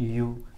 EU,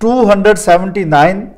279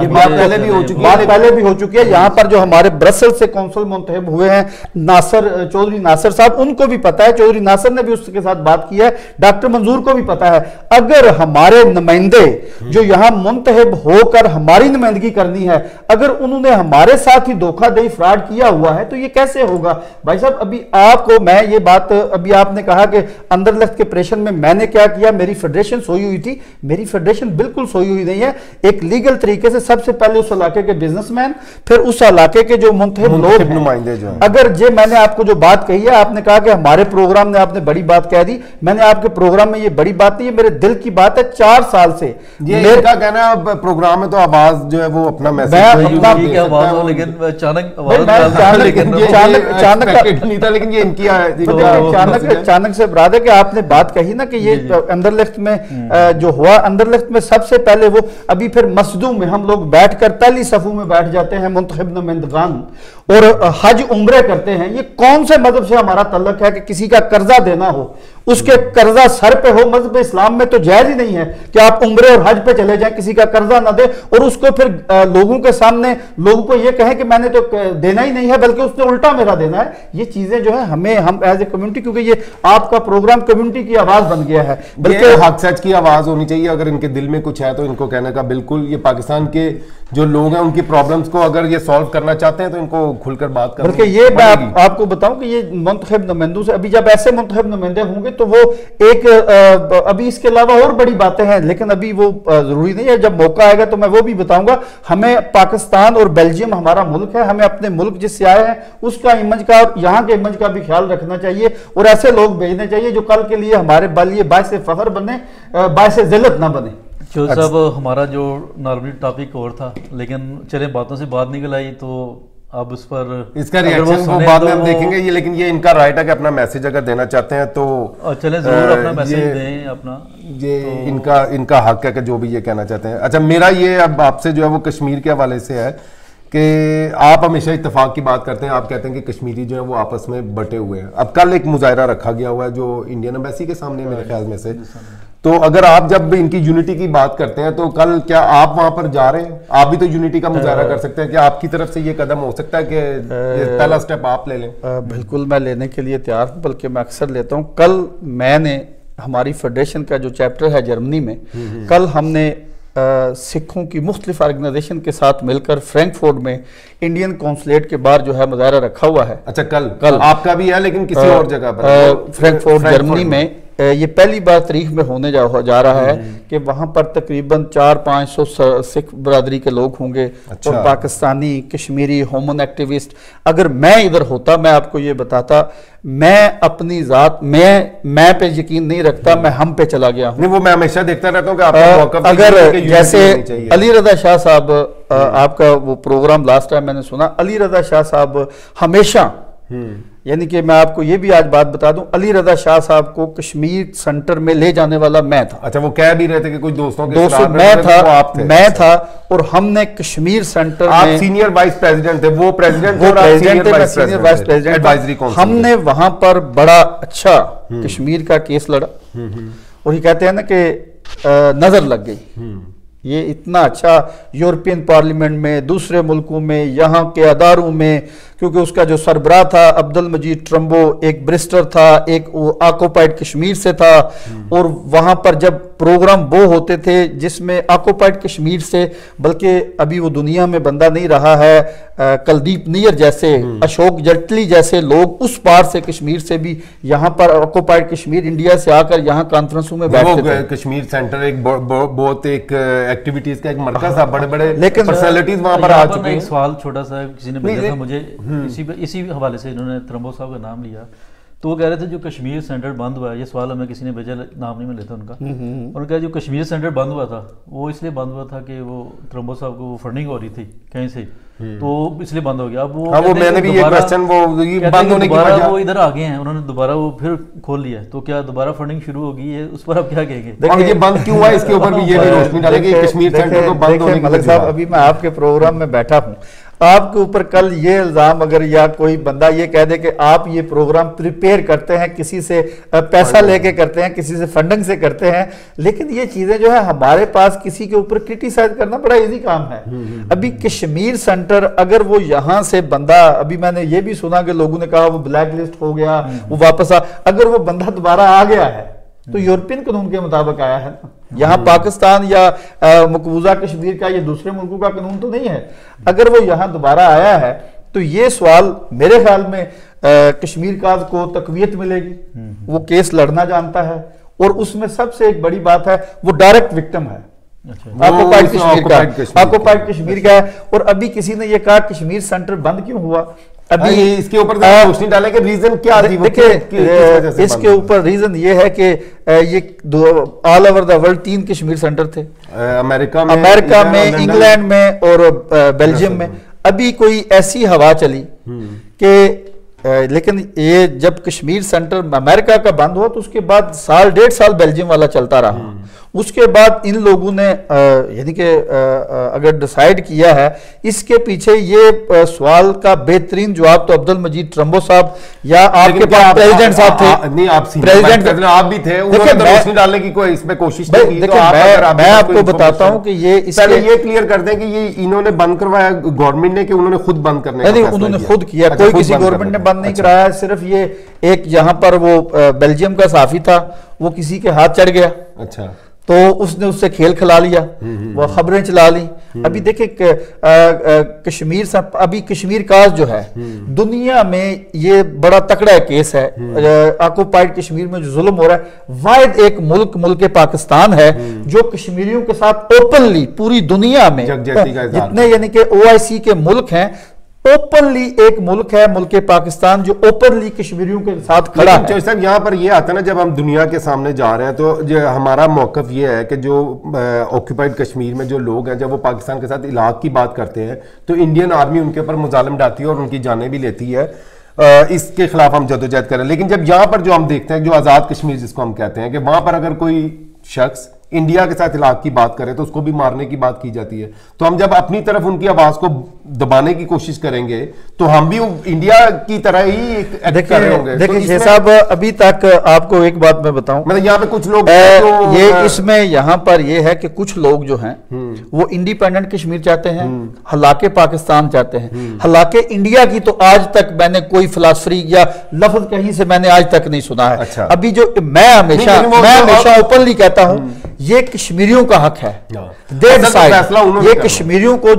یہ بات پہلے بھی ہو چکی ہے, یہاں پر جو ہمارے برسل سے کونسل منتخب ہوئے ہیں ناصر چودھری ناصر صاحب, ان کو بھی پتا ہے, چودھری ناصر نے بھی اس کے ساتھ بات کی ہے, ڈاکٹر منظور کو بھی پتا ہے. اگر ہمارے نمائندے جو یہاں منتخب ہو کر ہماری نمائندگی کرنی ہے, اگر انہوں نے ہمارے ساتھ ہی دھوکہ دہی فراڈ کیا ہوا ہے تو یہ کیسے ہوگا بھائی صاحب؟ ابھی آپ کو میں یہ بات, ابھی آپ نے کہا کہ اندرلخت کے پریشن میں نے کیا کیا, میری فیڈریشن سوئی ہوئی تھی. میری فیڈریشن بالکل سوئی ہوئی نہیں ہے. ایک لیگل طریقے سے سب سے پہلے اس علاقے کے بزنس مین, پھر اس علاقے کے جو منتخب لوگ نمائندے جو ہیں. اگر میں نے آپ کو جو بات کہی ہے, آپ نے کہا کہ ہمارے پروگرام نے, آپ نے بڑی بات کہہ دی, میں نے آپ کے پروگرام میں یہ بڑی بات نہیں ہے, میرے دل کی بات ہے. 4 سال سے یہ کا کہنا ہے پروگرام میں تو آواز جو ہے وہ اپنا میسج اچانک سے براد ہے کہ آپ نے بات کہی نا کہ یہ اندرلخت میں جو ہوا, اندرلخت میں سب سے پہلے وہ ابھی پھر مسجدوں میں ہم لوگ بیٹھ کر پہلی صفوں میں بیٹھ جاتے ہیں منتخب نمائندگان اور حج عمرے کرتے ہیں. یہ کون سے مذہب سے ہمارا تعلق ہے کہ کسی کا قرضہ دینا ہو, اس کے قرضہ سر پہ ہو؟ مذہب اسلام میں تو جائز ہی نہیں ہے کہ آپ عمرے اور حج پہ چلے جائیں, کسی کا قرضہ نہ دے اور اس کو پھر لوگوں کے سامنے لوگوں کو یہ کہیں کہ میں نے تو دینا ہی نہیں ہے بلکہ اس نے الٹا میرا دینا ہے. یہ چیزیں جو ہے ہم ایز اے کمیونٹی, کیونکہ یہ آپ کا پروگرام کمیونٹی کی آواز بن گیا ہے, بلکہ حق سچ کی آواز ہونی چاہیے. اگر ان کے دل میں کچھ ہے تو ان کو کہنے کا بالکل, یہ پاکستان کے جو لوگ ہیں ان کی پرابلمز کو اگر یہ سالو کرنا چاہتے ہیں تو ان کو کھل کر بات کریں. بلکہ یہ میں آپ کو بتاؤں کہ یہ منتخب نمائندوں سے, ابھی جب ایسے منتخب نمائندے ہوں گے تو وہ ایک, ابھی اس کے علاوہ اور بڑی باتیں ہیں لیکن ابھی وہ ضروری نہیں ہے, جب موقع آئے گا تو میں وہ بھی بتاؤں گا. ہمیں پاکستان اور بیلجیم ہمارا ملک ہے, ہمیں اپنے ملک جس سے آئے ہیں اس کا امیج کا اور یہاں کے امیج کا بھی خیال رکھنا چاہیے اور ایسے لوگ بھیجنے چاہیے جو کل کے لیے ہمارے لیے باعث فخر بنے, باعث ذلت نہ بنے. چودھری صاحب ہمارا جو نارملی ٹاپک اور تھا لیکن چلے باتوں سے بات نکل آئی تو اب اس پر اس کا ریاکشن وہ بعد میں ہم دیکھیں گے. یہ لیکن یہ ان کا رائٹ ہے کہ اپنا میسج اگر دینا چاہتے ہیں تو چلیں ضرور اپنا میسج دیں اپنا, یہ ان کا حق ہے کہ جو بھی یہ کہنا چاہتے ہیں. اچھا میرا یہ اب آپ سے جو ہے وہ کشمیر کے حوالے سے ہے کہ آپ ہمیشہ اتفاق کی بات کرتے ہیں, آپ کہتے ہیں کہ کشمیری جو ہے وہ آپس میں بٹے ہوئے ہیں. اب کل ایک مظاہرہ رکھا گیا ہوا ہے جو انڈین ایمبیسی کے سامنے میرے خیال میں سے, تو اگر آپ جب ان کی یونٹی کی بات کرتے ہیں تو کل کیا آپ وہاں پر جا رہے ہیں؟ آپ بھی تو یونٹی کا مظاہرہ کر سکتے ہیں, کہ آپ کی طرف سے یہ قدم ہو سکتا ہے کہ یہ پہلا سٹیپ آپ لے لیں؟ بالکل میں لینے کے لیے تیار ہوں, بلکہ میں اکثر لیتا ہوں. کل میں نے ہماری فیڈریشن کا جو چیپٹر ہے جرمنی میں, کل ہم نے سکھوں کی مختلف آرگنائزیشن کے ساتھ مل کر فرینکفورٹ میں انڈین کونسلیٹ کے باہر جو ہے مظاہرہ رکھا ہوا ہے. اچھا کل آپ کا بھی ہے لیکن کسی اور جگہ پر, فرینکفورٹ جرمنی میں. یہ پہلی بار تاریخ میں ہونے جا رہا ہے کہ وہاں پر تقریباً 400-500 سکھ برادری کے لوگ ہوں گے اور پاکستانی, کشمیری, ہومن ایکٹیوسٹ. اگر میں ادھر ہوتا میں آپ کو یہ بتاتا, میں اپنی ذات میں پہ یقین نہیں رکھتا, میں ہم پہ چلا گیا ہوں. وہ میں ہمیشہ دیکھتا رہتا ہوں کہ آپ اگر جیسے علی رضا شاہ صاحب, آپ کا وہ پروگرام لاسٹ ٹائم میں نے سنا, علی رضا شاہ صاحب ہمیشہ, یعنی کہ میں آپ کو یہ بھی آج بات بتا دوں, علی رضا شاہ صاحب کو کشمیر سینٹر میں لے جانے والا میں تھا. اچھا وہ کہہ بھی رہے تھے کہ کچھ دوستوں میں تھا اور ہم نے کشمیر سینٹر میں, آپ سینئر وائس پریزیڈنٹ تھے, وہ پریزیڈنٹ سینئر وائس پریزیڈنٹ, ہم نے وہاں پر بڑا اچھا کشمیر کا کیس لڑا اور یہ کہتے ہیں نا کہ نظر لگ گئی. یہ اتنا اچھا یورپین پارلیمنٹ میں, دوسرے ملکوں میں, یہاں کے اداروں میں, کیونکہ اس کا جو سربراہ تھا عبد المجید ٹرمبو ایک برسٹر تھا, ایک آکوپائڈ کشمیر سے تھا, اور وہاں پر جب پروگرام وہ ہوتے تھے جس میں آکوپائڈ کشمیر سے, بلکہ ابھی وہ دنیا میں بندہ نہیں رہا ہے, کلدیپ نیئر جیسے, اشوک جیٹلی جیسے لوگ اس پار سے کشمیر سے بھی یہاں پر آکوپائڈ کشمیر انڈیا سے آ کر یہاں کانفرنسوں میں بیٹھتے تھے. کشمیر سینٹر ایک بہت ایک ایکٹیویٹیز کا ایک مرکز تھا, بڑے بڑے پرسنالٹیز وہاں پر آ چکے ہیں. ایک سوال چھوٹا سا کسی نے بھیجا تھا مجھے, اسی حوالے سے انہوں نے ترمبو صاحب کا نام لیا, تو وہ کہہ رہے تھے جو کشمیر سینٹر بند ہوا ہے, یہ سوال ہمیں کسی نے بھیجا, نام نہیں میں لیتا ان کا, انہوں نے کہا جو کشمیر سینٹر بند ہوا تھا وہ اس لیے بند ہوا تھا کہ وہ ترمبو صاحب کو فنڈنگ ہو رہی تھی کہیں سے, تو اس لیے بند ہو گیا. اب وہ میں نے بھی یہ کوسچن, وہ بند ہونے کی وجہ, وہ ادھر آ گئے ہیں, انہوں نے دوبارہ وہ پھر کھول لیا, تو کیا دوبارہ فنڈنگ شروع ہوگی ہے, اس پر آپ کیا کہیں گے؟ اور یہ بند کیوں ہوا اس کے اوپر بھی یہ بھی روشنی ڈالے کہ کشمیر سینٹر کو بند ہونے کی وجہ. ملک صاحب ابھی میں آپ کے پروگرام میں بیٹھا ہوں, آپ کے اوپر کل یہ الزام اگر یا کوئی بندہ یہ کہہ دے کہ آپ یہ پروگرام پریپیئر کرتے ہیں کسی سے پیسہ لے کے کرتے ہیں کسی سے فنڈنگ سے کرتے ہیں، لیکن یہ چیزیں جو ہے ہمارے پاس کسی کے اوپر کرٹیسائز کرنا بڑا ایزی کام ہے۔ ابھی کشمیر سینٹر اگر وہ یہاں سے بندہ، ابھی میں نے یہ بھی سنا کہ لوگوں نے کہا وہ بلیک لسٹ ہو گیا، وہ واپس اگر وہ بندہ دوبارہ آ گیا ہے تو یورپین قانون کے مطابق آیا ہے، یہاں پاکستان یا مقبوضہ کشمیر کا یا دوسرے ملکوں کا قانون تو نہیں ہے۔ اگر وہ یہاں دوبارہ آیا ہے تو یہ سوال میرے خیال میں کشمیر کاز کو تقویت ملے گی، وہ کیس لڑنا جانتا ہے، اور اس میں سب سے ایک بڑی بات ہے وہ ڈائریکٹ وکٹم ہے، آکوپائیڈ کشمیر کا ہے۔ اور ابھی کسی نے یہ کہا کشمیر سینٹر بند کیوں ہوا، ابھی اس کے اوپر روشنی ڈالیں کہ ریزن کیا تھی؟ دیکھیں اس کے اوپر ریزن یہ ہے کہ یہ all over the world 3 Kashmir centre تھے، امریکہ میں، انگلینڈ میں اور بیلجیم میں۔ ابھی کوئی ایسی ہوا چلی کہ لیکن یہ جب کشمیر سینٹر امریکہ کا بند ہوا تو اس کے بعد 1.5 سال بیلجیم والا چلتا رہا۔ اس کے بعد ان لوگوں نے یعنی کہ اگر ڈیسائیڈ کیا ہے، اس کے پیچھے یہ سوال کا بہترین جواب تو عبد المجید ٹرمبو صاحب یا آپ کے پاس پریزیڈنٹ صاحب تھے، نہیں آپ بھی تھے، انہوں نے روشنی ڈالنے کی کوئی اس میں کوشش نہیں کی۔ میں آپ کو بتاتا ہوں کہ یہ پہلے یہ کلیئر کر دیں کہ یہ انہوں نے بند کروایا گورنمنٹ نے کہ انہوں نے خود بند کرنے کا فیصلہ کیا؟ انہوں نے خود کیا، کوئی کسی گورنمنٹ نے بند نہیں کرایا، صرف یہ ایک یہاں پر وہ بیلجیم کا صحافی تھا، وہ کسی کے ہاتھ چڑھ گیا، اچھا تو اس نے اس سے کھیل کھلا لیا، وہ خبریں چلا لی۔ ابھی دیکھیں کشمیر ابھی کشمیر کاز جو ہے دنیا میں یہ بڑا تکڑا کیس ہے، آکوپائیڈ کشمیر میں جو ظلم ہو رہا ہے، واحد ایک ملک پاکستان ہے جو کشمیریوں کے ساتھ اوپنلی پوری دنیا میں جتنے یعنی کہ OIC کے ملک ہیں، اوپنلی ایک ملک ہے ملک پاکستان جو اوپنلی کشمیریوں کے ساتھ کھڑا ہے۔ صاحب یہاں پر یہ آتا ہے نا، جب ہم دنیا کے سامنے جا رہے ہیں تو ہمارا موقف یہ ہے کہ جو آکوپائڈ کشمیر میں جو لوگ ہیں جب وہ پاکستان کے ساتھ علاق کی بات کرتے ہیں تو انڈین آرمی ان کے اوپر مظالم ڈالتی ہے اور ان کی جانیں بھی لیتی ہے، اس کے خلاف ہم جدوجہد کریں۔ لیکن جب یہاں پر جو ہم دیکھتے ہیں جو آزاد کشمیر جس کو ہم کہتے ہیں کہ وہاں پر اگر کوئی شخص انڈیا کے ساتھ علاق کی بات کرے تو اس کو بھی مارنے کی بات کی جاتی ہے، تو ہم جب اپنی طرف ان کی آواز کو دبانے کی کوشش کریں گے تو ہم بھی انڈیا کی طرح ہی ایکٹ کر رہے ہوں گے۔ دیکھیں شیخ صاحب، ابھی تک آپ کو ایک بات میں بتاؤں، مطلب یہاں پہ کچھ لوگ یہ اس میں یہاں پر یہ ہے کہ کچھ لوگ جو ہیں وہ انڈیپینڈنٹ کشمیر چاہتے ہیں، ہلاکے پاکستان چاہتے ہیں، ہلاکے انڈیا کی تو آج تک میں نے کوئی فلاسفری یا لفظ کہیں سے میں نے آج تک نہیں سنا ہے۔ ابھی جو میں ہمیشہ اوپنلی کہتا ہوں یہ کشمیریوں کا حق ہے، یہ کشمیریوں کو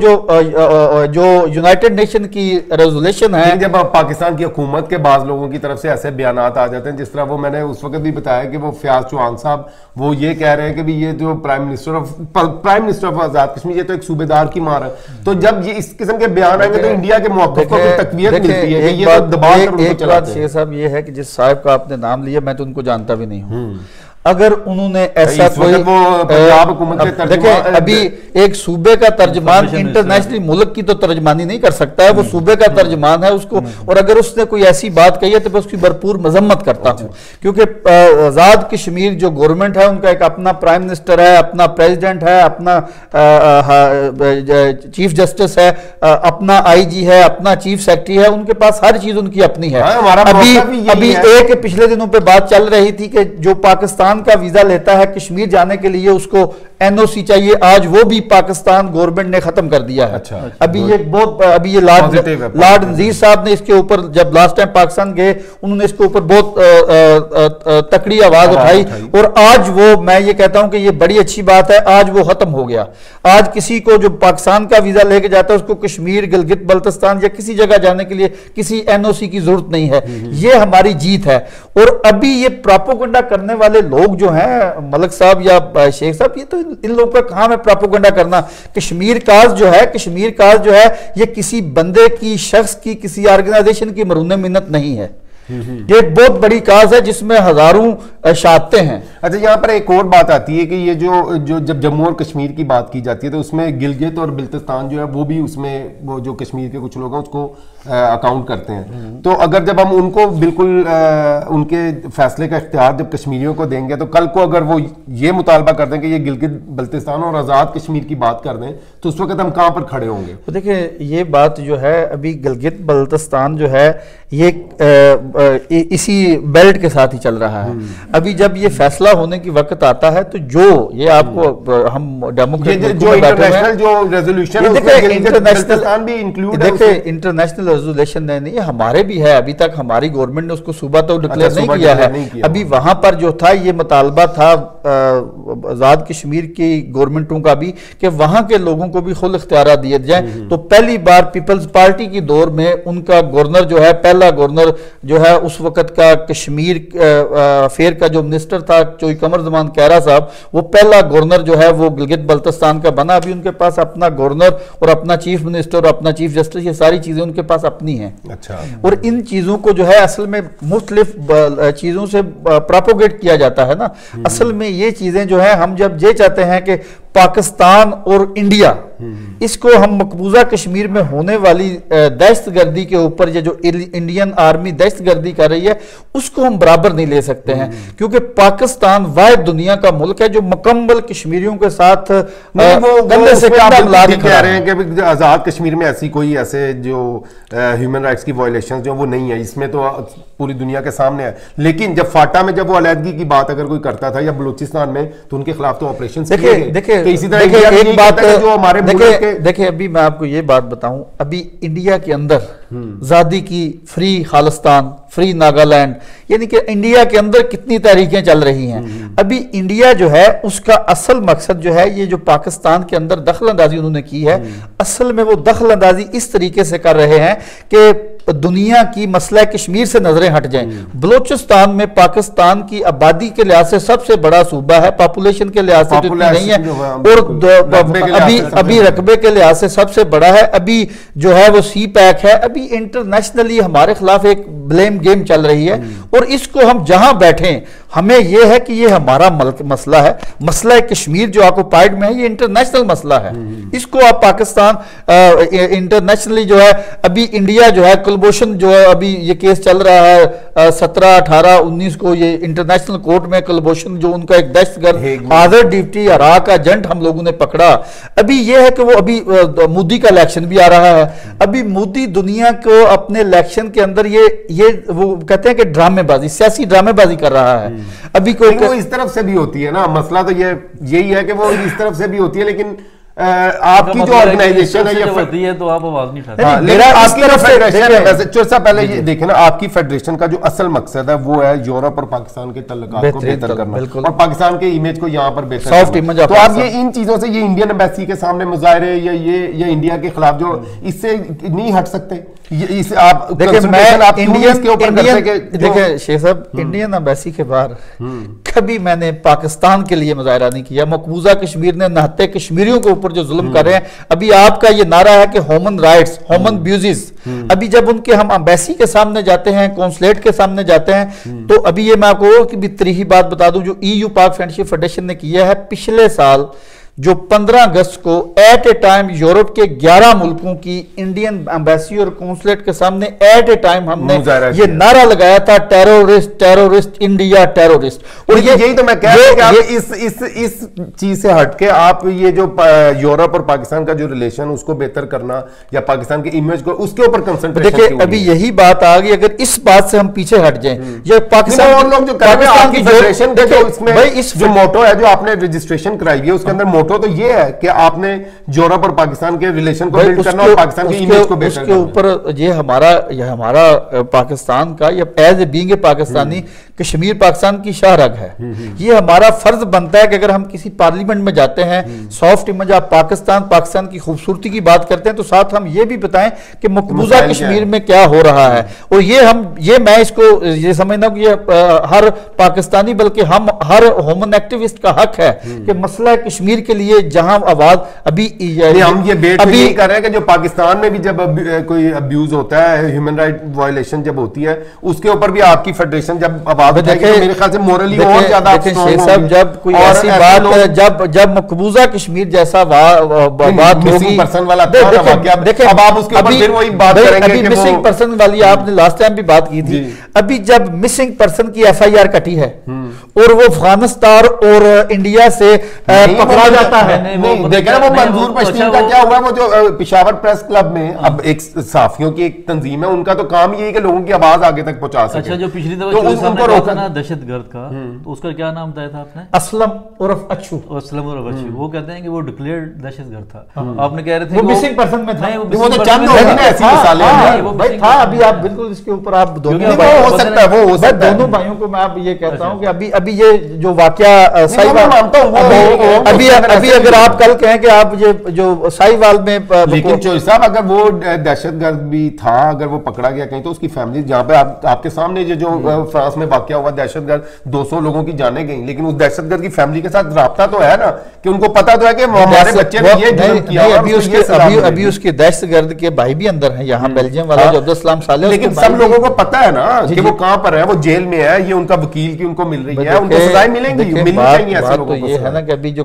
جو یونائٹڈ نیشن کی ریزولوشن ہے، جب پاکستان کی حکومت کے بعض لوگوں کی طرف سے ایسے بیانات آ جاتے ہیں جس طرح وہ میں نے اس وقت بھی بتایا کہ وہ فیاض چوہان صاحب وہ یہ کہہ رہے ہیں کہ یہ جو prime minister of Azad Kashmir یہ تو ایک صوبے دار کی مار ہے، تو جب یہ اس قسم کے بیان آئیں گے تو انڈیا کے موقف کو تقویت ملتی ہے کہ یہ تو دبا کر ان کو چلاتے ہیں۔ ایک بات شیخ صاحب یہ ہے کہ جس صاحب کا آپ نے نام لیا میں تو ان کو جانتا بھی نہیں ہوں، اگر انہوں نے ایسا کوئی دیکھیں ابھی ایک صوبے کا ترجمان انٹرنیشنل ملک کی تو ترجمانی نہیں کر سکتا ہے، وہ صوبے کا ترجمان ہے اس کو، اور اگر اس نے کوئی ایسی بات کہی ہے تو میں اس کی بھرپور مذمت کرتا ہوں، کیونکہ آزاد کشمیر جو گورنمنٹ ہے ان کا ایک اپنا پرائم منسٹر ہے، اپنا پریزیڈنٹ ہے، اپنا چیف جسٹس ہے، اپنا IG ہے، اپنا چیف سیکرٹری ہے، ان کے پاس ہر چیز ان کی اپنی ہے۔ ابھی ایک پچھلے دنوں پہ بات چل رہی تھی کہ جو پاکستان کا ویزا لیتا ہے کشمیر جانے کے لیے اس کو NOC چاہیے، آج وہ بھی پاکستان گورنمنٹ نے ختم کر دیا ہے۔ ابھی یہ لارڈ نذیر صاحب نے اس کے اوپر جب لاسٹ ٹائم پاکستان گئے انہوں نے اس کے اوپر بہت تکڑی آواز اٹھائی، اور آج وہ میں یہ کہتا ہوں کہ یہ بڑی اچھی بات ہے، آج وہ ختم ہو گیا۔ آج کسی کو جو پاکستان کا ویزا لے کے جاتا ہے اس کو کشمیر، گلگت بلتستان یا کسی جگہ جانے کے لیے کسی NOC کی ضرورت نہیں ہے، یہ ہماری جیت ہے۔ اور ابھی یہ پراپوگنڈا کرنے والے لوگ جو ہیں ملک صاحب یا شیخ صاحب، یہ تو ان لوگوں کا کام ہے پراپوگنڈا کرنا۔ کشمیر کاز جو ہے یہ کسی بندے کی، شخص کی، کسی آرگنائزیشن کی مرہون منت نہیں ہے، یہ ایک بہت بڑی کاز ہے جس میں ہزاروں شہادتیں ہیں. اچھا یہاں پر ایک اور بات آتی ہے کہ یہ جو جب جموں اور کشمیر کی بات کی جاتی ہے تو اس میں گلگت اور بلتستان جو ہے وہ بھی اس میں وہ جو کشمیر کے کچھ لوگ ہیں اس کو اکاؤنٹ کرتے ہیں. تو اگر جب ہم ان کو بالکل ان کے فیصلے کا اختیار جب کشمیریوں کو دیں گے تو کل کو اگر وہ یہ مطالبہ کر دیں کہ یہ گلگت بلتستان اور آزاد کشمیر کی بات کر دیں تو اس وقت ہم کہاں پر کھڑے ہوں گے؟ دیکھیں یہ بات جو ہے ابھی گلگت بلتستان جو ہے یہ اسی بیلٹ کے ساتھ ہی چل رہا ہے. ابھی جب یہ فیصلہ ہونے کی وقت آتا ہے تو جو یہ آپ کو ہم ڈیموکریٹ جو انٹرنیشنل جو ریزولوشن دیکھیں انٹرنیشنل ریزولوشن نہیں ہمارے بھی ہے, ابھی تک ہماری گورنمنٹ نے اس کو صوبہ تو ڈکلیئر نہیں کیا ہے. ابھی وہاں پر جو تھا یہ مطالبہ تھا آزاد کشمیر کی گورنمنٹوں کا بھی کہ وہاں کے لوگوں کو بھی خود اختیارات دیے جائیں. تو پہلی بار پیپلز پارٹی کی دور میں ان کا گورنر جو ہے پہلا گورنر جو ہے اس وقت کا کشمیر افیئر کا جو منسٹر تھا چوئی قمر زمان کیرا صاحب, وہ پہلا گورنر جو ہے وہ گلگت بلتستان کا بنا. ابھی ان کے پاس اپنا گورنر اور اپنا چیف منسٹر اور اپنا چیف جسٹس یہ ساری چیزیں ان کے پاس اپنی ہیں. اور ان چیزوں کو جو ہے اصل میں مختلف چیزوں سے پراپوگیٹ کیا جاتا ہے نا. اصل میں یہ چیزیں جو ہیں ہم جب یہ چاہتے ہیں کہ پاکستان اور انڈیا اس کو ہم مقبوضہ کشمیر میں ہونے والی دہشت گردی کے اوپر یہ جو انڈین آرمی دہشت گردی کر رہی ہے اس کو ہم برابر نہیں لے سکتے ہیں, کیونکہ پاکستان واحد دنیا کا ملک ہے جو مکمل کشمیریوں کے ساتھ گندے سے گندہ ملازم کہہ رہے ہیں کہ آزاد کشمیر میں ایسی کوئی ایسے جو ہیومن رائٹس کی وائلیشن جو وہ نہیں ہے. اس میں تو پوری دنیا کے سامنے ہے, لیکن جب فاٹا میں جب وہ علیحدگی کی بات اگر کوئی کرتا تھا یا بلوچستان میں تو ان کے خلاف تو آپریشن دیکھیں ابھی میں آپ کو یہ بات بتاؤں, ابھی انڈیا کے اندر زادی کی فری خالستان فری ناگالینڈ یعنی کہ انڈیا کے اندر کتنی تحریکیں چل رہی ہیں. ابھی انڈیا جو ہے اس کا اصل مقصد جو ہے یہ جو پاکستان کے اندر دخل اندازی انہوں نے کی ہے, اصل میں وہ دخل اندازی اس طریقے سے کر رہے ہیں کہ دنیا کی مسئلہ کشمیر سے نظریں ہٹ جائیں. بلوچستان میں پاکستان کی آبادی کے لحاظ سے سب سے بڑا صوبہ ہے, پاپولیشن کے لحاظ سے اتنی نہیں ہے, اور ابھی رقبے کے لحاظ سے سب سے بڑا ہے. ابھی جو ہے وہ سی پیک ہے. ابھی انٹرنیشنلی ہمارے خلاف ایک بلیم گیم چل رہی ہے, اور اس کو ہم جہاں بیٹھیں ہمیں یہ ہے کہ یہ ہمارا مسئلہ ہے. مسئلہ کشمیر جو آکوپائیڈ میں ہے یہ انٹرنیشنل مسئلہ ہے. اس کو آپ پاکستان انٹرنیشنلی جو ہے ابھی انڈیا جو ہے کلبھوشن جو ہے ابھی یہ کیس چل رہا ہے 17, 18, 19 کو یہ انٹرنیشنل کورٹ میں کلبھوشن جو ان کا ایک دہشت گرد حاضر ڈیوٹی عراق کا ایجنٹ ہم لوگوں نے پکڑا. ابھی یہ ہے کہ وہ ابھی مودی کا الیکشن بھی آ رہا ہے. ابھی مودی دنیا کو اپنے الیکشن کے اندر یہ وہ کہتے ہیں کہ ڈرامے بازی سیاسی ڈرامے بازی کر رہا ہے. ابھی کوئی وہ اس طرف سے بھی ہوتی ہے نا, مسئلہ تو یہی ہے کہ وہ اس طرف سے بھی ہوتی ہے, لیکن آپ کی جو آرگنائزیشن ہے یہ ہوتی ہے تو آپ آواز نہیں اٹھاتے. میرا آپ کی فیڈریشن ہے ویسے چورسا پہلے یہ دیکھیں نا, آپ کی فیڈریشن کا جو اصل مقصد ہے وہ ہے یورپ اور پاکستان کے تعلقات کو بہتر کرنا اور پاکستان کے امیج کو یہاں پر بہتر کرنا. تو آپ یہ ان چیزوں سے یہ انڈین ایمبیسی کے سامنے مظاہرے یا انڈیا کے خلاف جو اس سے نہیں ہٹ سکتے. دیکھیں شیخ صاحب, انڈین ایمبیسی کے باہر کبھی میں نے پاکستان کے لیے مظاہرہ نہیں کیا. مقبوضہ کشمیر نے نہتے کشمیریوں کے اوپر جو ظلم کر رہے ہیں, ابھی آپ کا یہ نعرہ ہے کہ ہیومن رائٹس ہیومن بیوزز, ابھی جب ان کے ہم ایمبیسی کے سامنے جاتے ہیں کونسلیٹ کے سامنے جاتے ہیں تو ابھی یہ میں آپ کو کہ بھی تریحی بات بتا دوں جو EU پاک فرینڈشپ فیڈریشن نے کیا ہے پچھلے سال جو 15 اگست کو ایٹ اے ٹائم یورپ کے 11 ملکوں کی انڈین ایمبیسی اور کونسلیٹ کے سامنے ایٹ اے ٹائم ہم نے یہ نعرہ لگایا تھا ٹیرورسٹ ٹیرورسٹ انڈیا ٹیرورسٹ. اور یہی تو میں کہہ رہا ہوں کہ آپ اس چیز سے ہٹ کے آپ یہ جو یورپ اور پاکستان کا جو ریلیشن اس کو بہتر کرنا یا پاکستان کے امیج کو اس کے اوپر کنسنٹریشن دیکھیں ابھی یہی بات آ گئی. اگر اس بات سے ہم پیچھے ہٹ جائیں یا پاکستان اور لوگ جو کر رہے ہیں آپ کی فیڈریشن کے اس میں جو موٹو ہے جو آپ نے رجسٹریشن کرائی ہے اس کے اندر موٹو تو یہ ہے کہ آپ نے یورپ اور پاکستان کے ریلیشن کو بلڈ کرنا اور پاکستان کی امیج کو بہتر کرنا. اس کے اوپر یہ ہمارا پاکستان کا یا as a being Pakistani Kashmir Pakistan کی شاہ رگ ہے. یہ ہمارا فرض بنتا ہے کہ اگر ہم کسی پارلیمنٹ میں جاتے ہیں سافٹ امیج آپ پاکستان کی خوبصورتی کی بات کرتے ہیں تو ساتھ ہم یہ بھی بتائیں کہ مقبوضہ کشمیر میں کیا ہو رہا ہے. اور یہ میں اس کو یہ سمجھنا کہ یہ ہر پاکستانی بلکہ ہم ہر ہیومن ایکٹیوسٹ کا حق ہے کہ مسئلہ کشمیر کے لیے جہاں آواز ابھی ہم یہ بیٹ نہیں کر رہے ہیں کہ جو پاکستان میں بھی جب کوئی ابیوز ہوتا ہے, ہیومن رائٹ وائلیشن جب ہوتی ہے, اس کے اوپر بھی آپ کی فیڈریشن جب آواز اٹھائے گی, میرے خیال سے مورلی اور زیادہ شیخ صاحب جب کوئی ایسی بات جب مقبوضہ کشمیر جیسا بات ہوگی, اب آپ اس کے اوپر پھر وہی بات کریں گے کہ مسنگ پرسن والی آپ نے لاسٹ ٹائم بھی بات کی تھی. ابھی جب مسنگ پرسن کی ایف آئی آر کٹی ہے اور وہ افغانستان اور انڈیا سے پکڑا جاتا ہے, دیکھیں نا وہ منظور پشتین کا کیا ہوا, وہ جو پشاور پریس کلب میں اب ایک صحافیوں کی ایک تنظیم ہے, ان کا تو کام یہ ہے کہ لوگوں کی آواز آگے تک پہنچا سکے. اچھا جو پچھلی دفعہ تھا نا دہشت گرد کا, تو اس کا کیا نام بتایا تھا آپ نے؟ اسلم عرف اچھو. اسلم عرف اچھو, وہ کہتے ہیں کہ وہ ڈکلیئرڈ دہشت گرد تھا. آپ نے کہہ رہے تھے وہ مسنگ پرسن میں تھا, وہ تو چند ہوگی نا ایسی مثالیں تھا. ابھی آپ بالکل اس کے اوپر آپ دونوں ہو سکتا ہے, وہ ہو سکتا ہے. دونوں بھائیوں کو میں آپ یہ کہتا ہوں کہ ابھی یہ جو واقعہ ابھی اگر آپ کل کہیں کہ آپ یہ جو سائی وال میں, لیکن چوہدری صاحب اگر وہ دہشت گرد بھی تھا, اگر وہ پکڑا گیا کہیں, تو اس کی فیملی جہاں پہ آپ کے سامنے جو فرانس میں واقعہ ہوا دہشت گرد 200 لوگوں کی جانیں گئیں, لیکن اس دہشت گرد کی فیملی کے ساتھ رابطہ تو ہے نا, کہ ان کو پتا تو ہے کہ ہمارے بچے نے یہ جرم کیا. ابھی اس کے دہشت گرد کے بھائی بھی اندر ہیں یہاں بیلجیم والا جو عبدالسلام صالح, لیکن سب لوگوں کو پتا ہے نا کہ وہ کہاں پر ہے, وہ جیل میں ہے, یہ ان کا وکیل کی ان کو مل رہی ہے, ان کو سزائیں ملیں گی, ملنی چاہیے ایسے لوگوں کو. یہ ہے نا کہ ابھی جو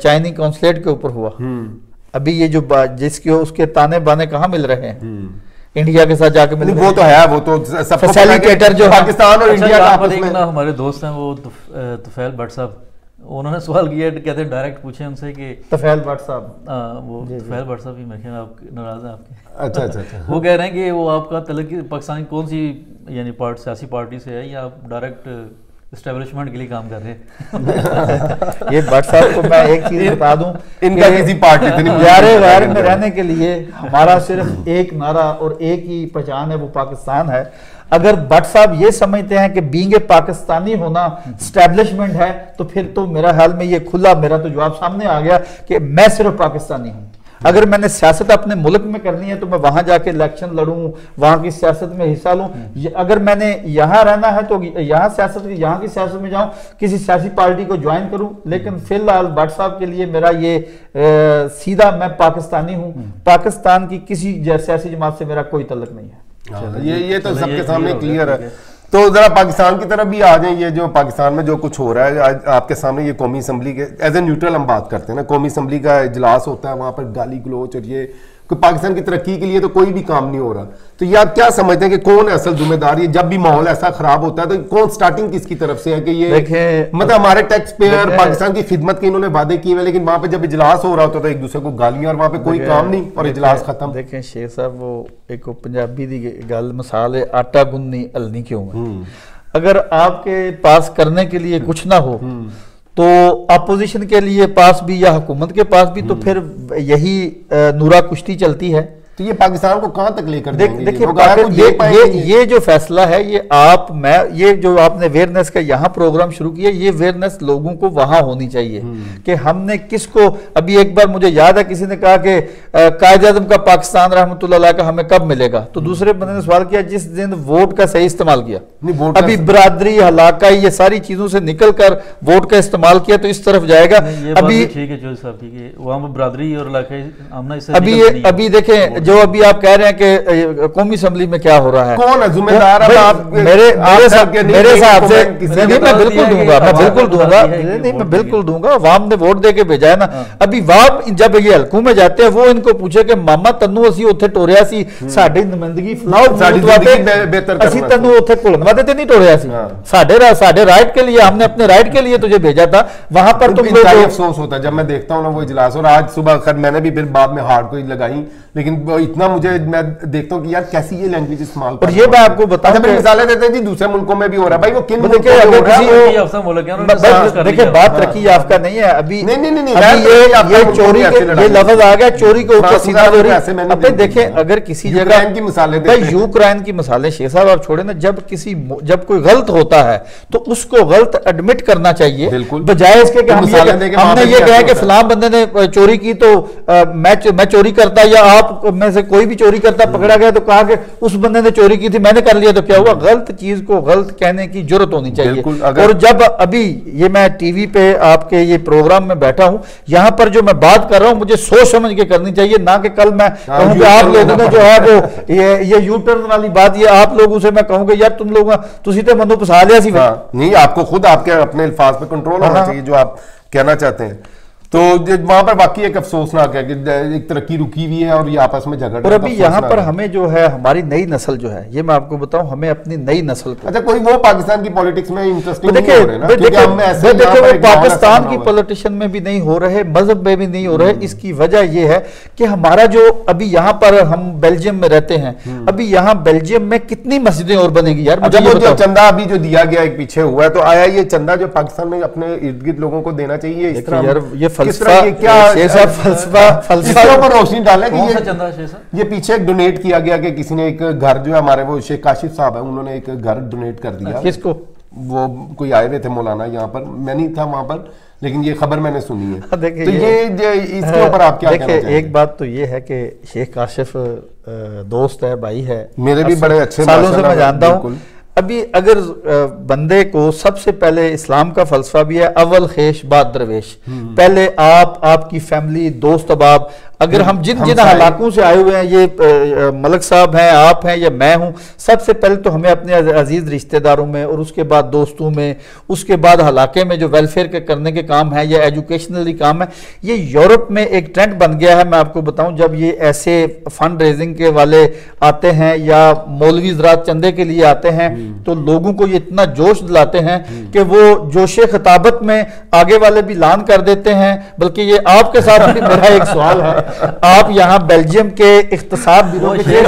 چائنی کونسلیٹ کے اوپر ہوا, ابھی یہ جو جس کے اس کے تانے بانے کہاں مل رہے ہیں انڈیا کے ساتھ جا کے مل رہے ہیں, وہ تو ہے, وہ تو سب فیسیلیٹیٹر جو پاکستان اور انڈیا کا آپس میں. ہمارے دوست ہیں وہ طفیل بٹ صاحب, انہوں نے سوال کیا, کہتے ہیں ڈائریکٹ پوچھیں ان سے کہ طفیل بٹ صاحب, وہ طفیل بٹ صاحب ہی میرے خیال آپ ناراض ہیں آپ کے. اچھا اچھا اچھا, وہ کہہ رہے ہیں کہ وہ آپ کا تعلق پاکستان کون سی یعنی سیاسی پارٹی سے ہے, یا آپ ڈائریکٹ اسٹیبلشمنٹ کے لیے کام کر رہے ہیں؟ یہ بٹ صاحب کو میں ایک چیز بتا دوں, ان کا کسی پارٹی غیر میں رہنے کے لیے ہمارا صرف ایک نعرہ اور ایک ہی پہچان ہے, وہ پاکستان ہے. اگر بٹ صاحب یہ سمجھتے ہیں کہ بینگ پاکستانی ہونا اسٹیبلشمنٹ ہے, تو پھر تو میرا حال میں یہ کھلا میرا تو جواب سامنے آ گیا کہ میں صرف پاکستانی ہوں. اگر میں نے سیاست اپنے ملک میں کرنی ہے تو میں وہاں جا کے الیکشن لڑوں, وہاں کی سیاست میں حصہ لوں. اگر میں نے یہاں رہنا ہے تو یہاں کی سیاست میں جاؤں, کسی سیاسی پارٹی کو جوائن کروں. لیکن فی الحال بٹ صاحب کے لیے میرا یہ سیدھا میں پاکستانی ہوں, پاکستان کی کسی سیاسی جماعت سے میرا کوئی تعلق نہیں ہے. یہ تو سب کے سامنے کلیئر ہے. تو ذرا پاکستان کی طرف بھی آ جائیں. یہ جو پاکستان میں جو کچھ ہو رہا ہے آپ کے سامنے, یہ قومی اسمبلی کے ایز اے نیوٹرل ہم بات کرتے ہیں نا, قومی اسمبلی کا اجلاس ہوتا ہے, وہاں پر گالی گلوچ اور یہ پاکستان کی ترقی کے لیے تو کوئی بھی کام نہیں ہو رہا. تو یہ آپ کیا سمجھتے ہیں کہ کون ہے اصل ذمہ دار؟ یہ جب بھی ماحول ایسا خراب ہوتا ہے تو کون سٹارٹنگ کس کی طرف سے ہے کہ یہ مطلب ہمارے ٹیکس پیئر پاکستان کی خدمت کے انہوں نے وعدے کیے ہوئے, لیکن وہاں پہ جب اجلاس ہو رہا ہوتا ہے ایک دوسرے کو گالیاں اور وہاں پہ کوئی کام نہیں اور اجلاس ختم. دیکھیں شیخ صاحب, وہ ایک پنجابی دی گل مثال ہے, آٹا گننی ہلنی کیوں ہے. اگر آپ کے پاس کرنے کے لیے کچھ نہ ہو تو اپوزیشن کے لیے پاس بھی یا حکومت کے پاس بھی تو پھر یہی نورا کشتی چلتی ہے. تو یہ پاکستان کو کہاں تک لے کر دیکھیں یہ جو فیصلہ ہے, یہ جو آپ نے ویئرنیس کا یہاں پروگرام شروع کیا, یہ ویئرنیس لوگوں کو وہاں ہونی چاہیے کہ ہم نے کس کو. ابھی ایک بار مجھے یاد ہے کسی نے کہا کہ قائد اعظم کا پاکستان رحمۃ اللہ علیہ کا ہمیں کب ملے گا, تو دوسرے بندے نے سوال کیا جس دن ووٹ کا صحیح استعمال کیا. ابھی برادری علاقائی یہ ساری چیزوں سے نکل کر ووٹ کا استعمال کیا تو اس طرف جائے گا. ابھی دیکھیں جو ابھی آپ کہہ رہے ہیں کہ قومی اسمبلی میں کیا ہو رہا ہے, کون ہے ذمہ دار؟ میرے حساب سے میں بالکل دوں گا. عوام نے ووٹ دے کے بھیجا ہے نا. ابھی عوام جب یہ حلقوں میں جاتے ہیں وہ ان کو پوچھے کہ ماما تنو اسی اوتھے ٹوریا سی ساڈی نمائندگی اسی تنو اوتھے کھلن واسطے تے نہیں ٹوریا سی, ساڈے رائٹ کے لیے, ہم نے اپنے رائٹ کے لیے تجھے بھیجا تھا. وہاں پر تم لوگ افسوس ہوتا ہے جب میں دیکھتا ہوں نا وہ اجلاس, اور آج صبح میں نے بھی پھر بعد میں ہارڈ کوئی لگائی, لیکن اتنا مجھے میں دیکھتا ہوں کہ یار کیسی یہ لینگویج استعمال اور یہ میں آپ کو بتاؤں کہ مثالیں دیتے ہیں جی دوسرے ملکوں میں بھی ہو رہا ہے. بھائی وہ کن دیکھیں بات ترقی یافتہ نہیں ہے ابھی. یہ چوری یہ لفظ آ گیا چوری کے اوپر سیدھا چوری. دیکھیں اگر کسی جگہ یوکرائن کی مثالیں شیخ صاحب آپ چھوڑیں نا, جب کوئی غلط ہوتا ہے تو اس کو غلط ایڈمٹ کرنا چاہیے بجائے اس کے کہ ہم نے یہ کہا کہ فلاں بندے نے چوری کی تو میں چوری کرتا یا آپ میں میں سے کوئی بھی چوری کرتا پکڑا گیا تو کہا کہ اس بندے نے چوری کی تھی میں نے کر لیا تو کیا ہوا؟ غلط چیز کو غلط کہنے کی جرت ہونی چاہیے. اور جب ابھی یہ میں ٹی وی پہ آپ کے یہ پروگرام میں بیٹھا ہوں, یہاں پر جو میں بات کر رہا ہوں مجھے سوچ سمجھ کے کرنی چاہیے, نہ کہ کل میں کہوں کہ آپ لوگوں نے جو ہے وہ یہ یو ٹرن والی بات, یہ آپ لوگوں سے میں کہوں کہ یار تم لوگ تسی تے منو پسا لیا سی. نہیں, آپ کو خود آپ کے اپنے الفاظ پہ کنٹرول ہونا چاہیے جو آپ کہنا چاہتے ہیں. تو وہاں پر واقعی ایک افسوسناک ہے کہ ایک ترقی رکی ہوئی ہے اور یہ آپس میں جھگڑ. اور ابھی یہاں پر ہمیں جو ہے ہماری نئی نسل جو ہے, یہ میں آپ کو بتاؤں, ہمیں اپنی نئی نسل کو, اچھا کوئی وہ پاکستان کی پالیٹکس میں انٹرسٹنگ نہیں ہو رہے نا, دیکھیں وہ پاکستان کی پولیٹیشن میں بھی نہیں ہو رہے, مذہب میں بھی نہیں ہو رہے. اس کی وجہ یہ ہے کہ ہمارا جو ابھی یہاں پر ہم بیلجیم میں رہتے ہیں, ابھی یہاں بیلجیم میں کتنی مسجدیں اور بنیں گی یار. جو چندہ ابھی جو دیا گیا ایک پیچھے ہوا ہے, تو آیا یہ چندہ جو پاکستان میں اپنے ارد گرد لوگوں کو دینا چاہیے, اس طرح یہ فلسفہ کیا روشنی ڈالے کہ یہ پیچھے ایک ڈونیٹ کیا گیا کہ کسی نے ایک گھر جو ہے ہمارے وہ شیخ کاشف صاحب ہیں, انہوں نے ایک گھر ڈونیٹ کر دیا. کس کو؟ وہ کوئی آئے ہوئے تھے مولانا یہاں پر, میں نہیں تھا وہاں پر, لیکن یہ خبر میں نے سنی ہے. تو یہ اس کے اوپر آپ کیا کہنا چاہیں گے؟ ایک بات تو یہ ہے کہ شیخ کاشف دوست ہے, بھائی ہے, میرے بھی بڑے اچھے سالوں سے میں جانتا ہوں. ابھی اگر بندے کو سب سے پہلے اسلام کا فلسفہ بھی ہے اول خیش بعد درویش, پہلے آپ کی فیملی, دوست احباب, اگر ہم جن علاقوں سے آئے ہوئے ہیں, یہ ملک صاحب ہیں, آپ ہیں یا میں ہوں, سب سے پہلے تو ہمیں اپنے عزیز رشتہ داروں میں, اور اس کے بعد دوستوں میں, اس کے بعد علاقے میں جو ویلفیئر کے کرنے کے کام ہیں یا ایجوکیشنلی کام ہے. یہ یورپ میں ایک ٹرینڈ بن گیا ہے, میں آپ کو بتاؤں, جب یہ ایسے فنڈ ریزنگ کے والے آتے ہیں یا مولوی حضرات چندے کے لیے آتے ہیں, تو لوگوں کو یہ اتنا جوش دلاتے ہیں کہ وہ جوش خطابت میں آگے والے بھی اعلان کر دیتے ہیں. بلکہ یہ آپ کے ساتھ بھی میرا ایک سوال ہے, آپ یہاں بیلجیم کے اقتصاد بیرو کے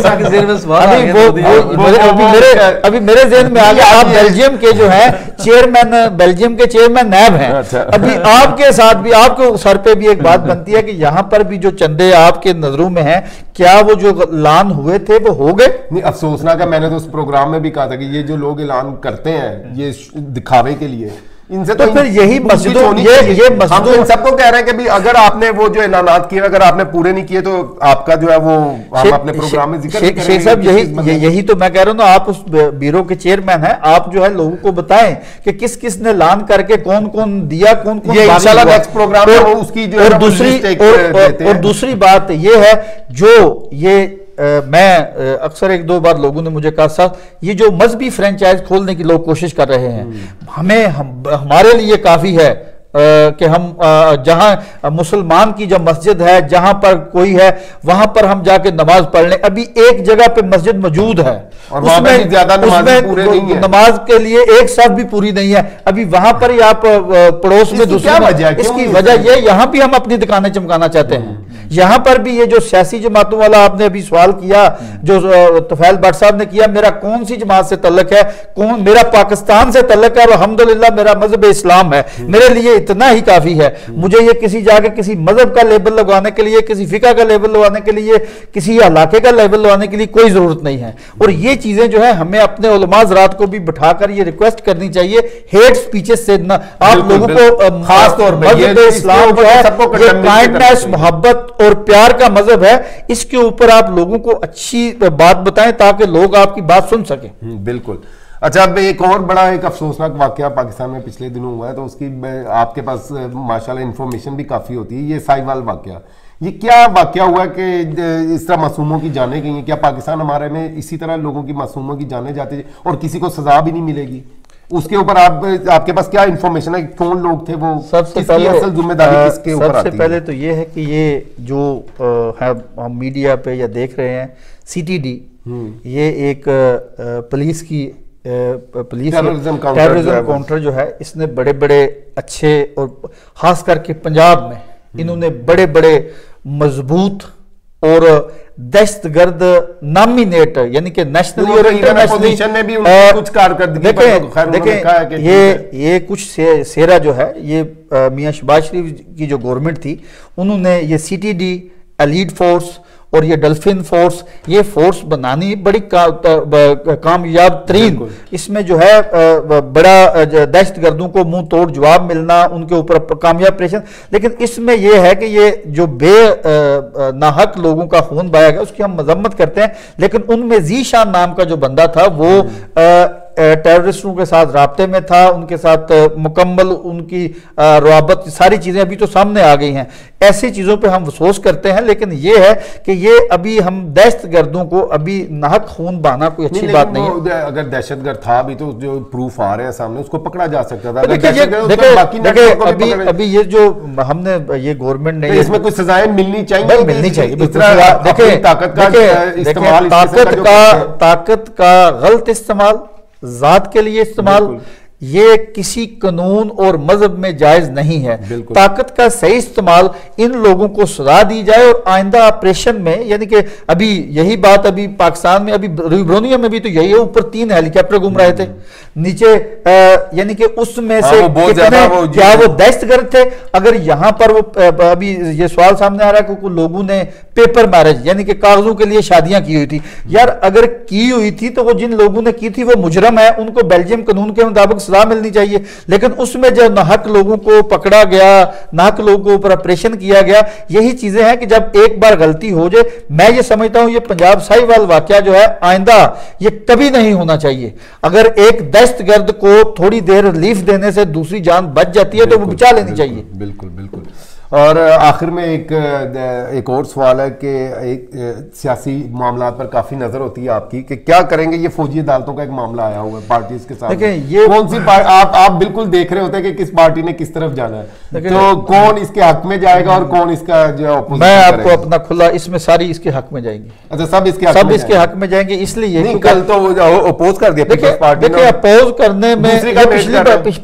ابھی میرے ذہن میں آ گیا, آپ بیلجیم کے جو ہیں چیئرمین, بیلجیم کے چیئرمین نیب ہیں. ابھی آپ کے ساتھ بھی, آپ کے سر پہ بھی ایک بات بنتی ہے کہ یہاں پر بھی جو چندے آپ کے نظروں میں ہیں, کیا وہ جو اعلان ہوئے تھے وہ ہو گئے؟ نہیں, افسوسناک ہے, میں نے تو اس پروگرام میں بھی کہا تھا کہ یہ جو لوگ اعلان کرتے ہیں یہ دکھاوے کے لیے, ان سے تو پھر یہی مسجدوں, یہ مسجدوں, ہم سب کو کہہ رہے ہیں کہ بھی اگر آپ نے وہ جو اعلانات کیے اگر آپ نے پورے نہیں کیے تو آپ کا جو ہے وہ ہم اپنے پروگرام میں ذکر کریں گے. شیخ صاحب یہی تو میں کہہ رہا ہوں نا, آپ اس بیورو کے چیئرمین ہیں, آپ جو ہے لوگوں کو بتائیں کہ کس کس نے اعلان کر کے کون کون دیا, کون کون. یہ انشاءاللہ نیکسٹ پروگرام میں وہ اس کی جو ہے. اور دوسری بات یہ ہے, جو یہ میں اکثر ایک دو بار لوگوں نے مجھے کہا صاحب یہ جو مذہبی فرینچائز کھولنے کی لوگ کوشش کر رہے ہیں, ہمارے لیے کافی ہے کہ ہم جہاں مسلمان کی جو مسجد ہے, جہاں پر کوئی ہے, وہاں پر ہم جا کے نماز پڑھ لیں. ابھی ایک جگہ پہ مسجد موجود ہے, اور وہاں میں زیادہ نماز کے لیے ایک صف بھی پوری نہیں ہے. ابھی وہاں پر ہی آپ پڑوس میں دوسری, اس کی وجہ یہ یہاں بھی ہم اپنی دکانیں چمکانا چاہتے ہیں. یہاں پر بھی یہ جو سیاسی جماعتوں والا آپ نے ابھی سوال کیا, جو طفیل بٹ صاحب نے کیا, میرا کون سی جماعت سے تعلق ہے, کون, میرا پاکستان سے تعلق ہے, اور الحمدللہ میرا مذہب اسلام ہے, میرے لیے اتنا ہی کافی ہے. مجھے یہ کسی جا کے کسی مذہب کا لیبل لگوانے کے لیے, کسی فقہ کا لیبل لگوانے کے لیے, کسی علاقے کا لیبل لگوانے کے لیے کوئی ضرورت نہیں ہے. اور یہ چیزیں جو ہے ہمیں اپنے علماء حضرات کو بھی بٹھا کر یہ ریکویسٹ کرنی چاہیے, ہیٹ سپیچز سے نہ, آپ لوگوں کو خاص طور پر مذہب اسلام جو ہے یہ کائنڈنس, محبت اور پیار کا مذہب ہے, اس کے اوپر آپ لوگوں کو اچھی بات بتائیں تاکہ لوگ آپ کی بات سن سکیں. بالکل. اچھا, اب ایک اور بڑا ایک افسوسناک واقعہ پاکستان میں پچھلے دنوں ہوا ہے, تو اس کی آپ کے پاس ماشاءاللہ انفارمیشن بھی کافی ہوتی ہے. یہ سائیوال واقعہ, یہ کیا واقعہ ہوا کہ اس طرح معصوموں کی جانیں گئی ہیں؟ کیا پاکستان ہمارے میں اسی طرح لوگوں کی معصوموں کی جانیں جاتی ہیں اور کسی کو سزا بھی نہیں ملے گی؟ اس کے اوپر آپ کے پاس کیا انفارمیشن ہے, کون لوگ تھے وہ, سب سے پہلے تو یہ ہے کہ یہ جو ہم میڈیا پہ یا دیکھ رہے ہیں CTD, یہ ایک پولیس کی ٹیررزم کاؤنٹر جو ہے, اس نے بڑے بڑے اچھے, اور خاص کر کے پنجاب میں انہوں نے بڑے بڑے مضبوط اور دہشت گرد نامینیٹ, یعنی کہ نیشنلی اور انٹرنیشنلی دیکھیں یہ کچھ سیرا جو ہے, یہ میاں شہباز شریف کی جو گورنمنٹ تھی, انہوں نے یہ CTD, ایلیٹ فورس اور یہ ڈلفن فورس، یہ فورس بنانی بڑی کامیاب ترین، اس میں جو ہے بڑا دہشت گردوں کو منہ توڑ جواب ملنا، ان کے اوپر کامیاب آپریشن. لیکن اس میں یہ ہے کہ یہ جو بے ناحق لوگوں کا خون بہایا گیا اس کی ہم مذمت کرتے ہیں، لیکن ان میں ذی شان نام کا جو بندہ تھا وہ ٹیررسٹوں کے ساتھ رابطے میں تھا، ان کے ساتھ مکمل ان کی روابط، ساری چیزیں ابھی تو سامنے آ گئی ہیں. ایسی چیزوں پہ ہم افسوس کرتے ہیں، لیکن یہ ہے کہ یہ ابھی ہم دہشت گردوں کو ابھی ناحق خون بہانا کوئی اچھی بات نہیں ہے. اگر دہشت گرد تھا بھی تو جو پروف آ رہے ہیں سامنے اس کو پکڑا جا سکتا تھا. دیکھیں ابھی یہ جو ہم نے یہ گورنمنٹ نے اس میں کوئی سزائیں ملنی چاہیے، ملنی چاہیے. طاقت کا غلط استعمال، ذات کے لیے استعمال، یہ کسی قانون اور مذہب میں جائز نہیں ہے. طاقت کا صحیح استعمال، ان لوگوں کو سزا دی جائے اور آئندہ آپریشن میں، یعنی کہ ابھی یہی بات ابھی پاکستان میں، ابھی ریبرونیا میں بھی تو یہی ہے، اوپر 3 ہیلی کاپٹر گھوم رہے تھے نیچے، یعنی کہ اس میں سے کیا وہ دہشت گرد تھے؟ اگر یہاں پر وہ ابھی یہ سوال سامنے آ رہا ہے کہ لوگوں نے پیپر میرج یعنی کہ کاغذوں کے لیے شادیاں کی ہوئی تھی. یار اگر کی ہوئی تھی تو وہ جن لوگوں نے کی تھی وہ مجرم ہے، ان کو بیلجیم قانون کے مطابق سزا ملنی چاہیے. لیکن اس میں جو ناحق لوگوں کو پکڑا گیا، ناحق لوگوں کے اوپر آپریشن کیا گیا، یہی چیزیں ہیں کہ جب ایک بار غلطی ہو جائے، میں یہ سمجھتا ہوں یہ پنجاب ساہیوال واقعہ جو ہے آئندہ یہ کبھی نہیں ہونا چاہیے. اگر ایک دہشت گرد کو تھوڑی دیر ریلیف دینے سے دوسری جان بچ جاتی ہے تو وہ بچا لینی چاہیے. بالکل بالکل. اور آخر میں ایک اور سوال ہے کہ ایک سیاسی معاملات پر کافی نظر ہوتی ہے آپ کی کہ کیا کریں گے؟ یہ فوجی عدالتوں کا ایک معاملہ آیا ہوا ہے پارٹیز کے ساتھ، کون سی آپ بالکل دیکھ رہے ہوتے ہیں کہ کس پارٹی نے کس طرف جانا ہے، تو کون اس کے حق میں جائے گا اور کون اس کا جو اپوزیشن؟ میں آپ کو اپنا کھلا، اس میں ساری اس کے حق میں جائیں گی. اچھا سب اس کے حق میں جائیں گے، اس لیے نہیں کل تو اپوز کر دیا. دیکھیں اپوز کرنے میں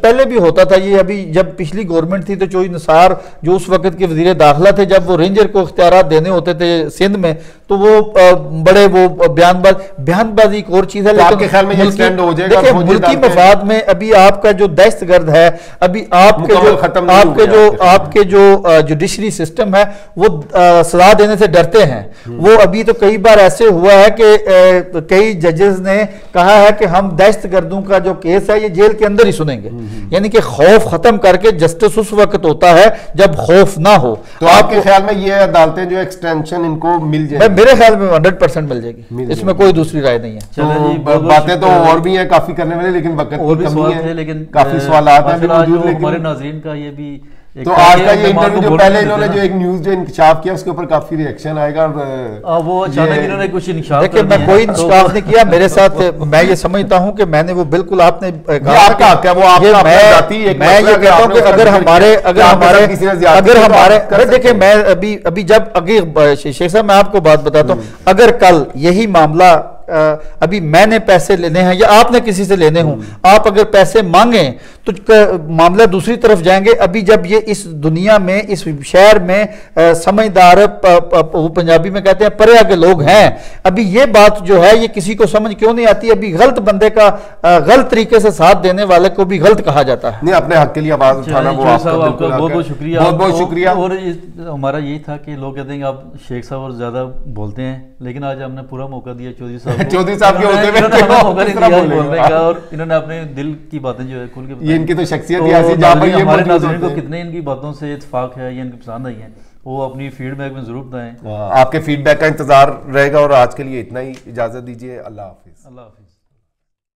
پہلے بھی ہوتا تھا یہ. ابھی جب پچھلی گورنمنٹ تھی تو چوئی نثار جو اس وقت کے وزیر داخلہ تھے، جب وہ رینجر کو اختیارات دینے ہوتے تھے سندھ میں تو وہ بڑے وہ بیان بازی ایک اور چیز ہے. لیکن ملکی مفاد میں ابھی آپ کا جو دہشت گرد ہے، ابھی آپ کے جو جوڈیشری سسٹم ہے وہ سزا دینے سے ڈرتے ہیں. وہ ابھی تو کئی بار ایسے ہوا ہے کہ کئی ججز نے کہا ہے کہ ہم دہشت گردوں کا جو کیس ہے یہ جیل کے اندر ہی سنیں گے، یعنی کہ خوف ختم کر کے جسٹس اس وقت ہوتا ہے جب خوف نہ ہو. تو آپ کے خیال میں یہ عدالتیں جو ایکسٹینشن ان کو مل جائے؟ میرے خیال میں 100% مل جائے گی، اس میں کوئی دوسری رائے نہیں ہے. باتیں تو اور بھی ہیں کافی کرنے والے، لیکن وقت کی کمی ہے، لیکن کافی سوالات ہیں ہمارے ناظرین کا. یہ بھی تو آج کا یہ انٹرویو جو پہلے انہوں نے جو ایک نیوز جو انکشاف کیا اس کے اوپر کافی ری ایکشن آئے گا. وہ اچانک انہوں نے کچھ انکشاف دیکھیں میں کوئی انکشاف نہیں کیا میرے ساتھ. میں یہ سمجھتا ہوں کہ میں نے وہ بالکل آپ نے کہا کہ میں یہ کہتا ہوں کہ اگر ہمارے دیکھیں میں ابھی جب شیخ صاحب میں آپ کو بات بتاتا ہوں، اگر کل یہی معاملہ ابھی میں نے پیسے لینے ہیں یا آپ نے کسی سے لینے ہوں، آپ اگر پیسے مانگیں تو معاملہ دوسری طرف جائیں گے. ابھی جب یہ اس دنیا میں اس شہر میں سمجھدار پنجابی میں کہتے ہیں پریا کے لوگ ہیں، ابھی یہ بات جو ہے یہ کسی کو سمجھ کیوں نہیں آتی؟ ابھی غلط بندے کا غلط طریقے سے ساتھ دینے والے کو بھی غلط کہا جاتا ہے. نہیں اپنے حق کے لیے آواز اٹھانا وہ آپ کا بہت بہت شکریہ. بہت بہت شکریہ. اور ہمارا یہی تھا کہ لوگ کہتے ہیں کہ آپ شیخ صاحب اور زیادہ بولتے ہیں، لیکن آج ہم نے پورا موقع دیا چودھری صاحب کے ہوتے میں بولنے کا، اور انہوں نے اپنے دل کی باتیں جو ہے کھول کے یہ ان کی تو شخصیت ہمارے ناظرین کو کتنے ان کی باتوں سے اتفاق ہے یا ان کی پسند آئی ہیں وہ اپنی فیڈ بیک میں ضرور بتائیں. آپ کے فیڈ بیک کا انتظار رہے گا. اور آج کے لیے اتنا ہی، اجازت دیجیے. اللہ حافظ. اللہ حافظ.